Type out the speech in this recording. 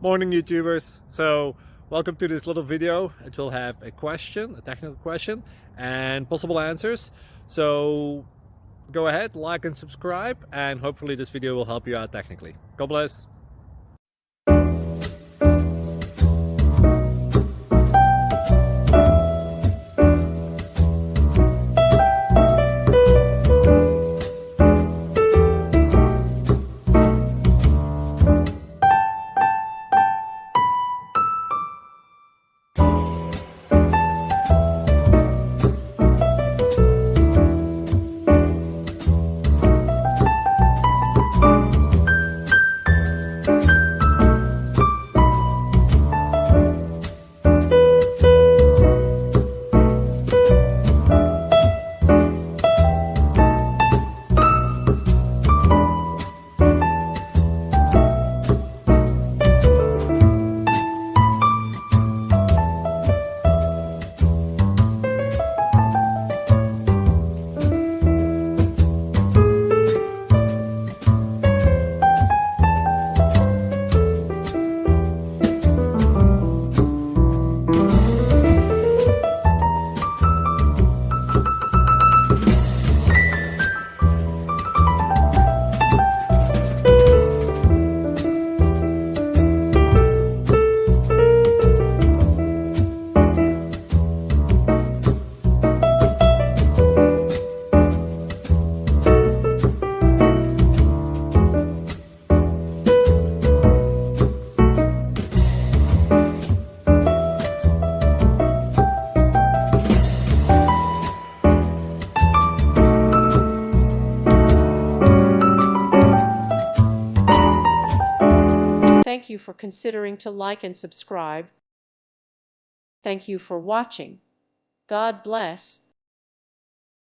Morning YouTubers. So welcome to this little video. It will have a question, a technical question, and possible answers. So go ahead, like and subscribe, and hopefully this video will help you out technically. God bless. Thank you for considering to like and subscribe. Thank you for watching. God bless.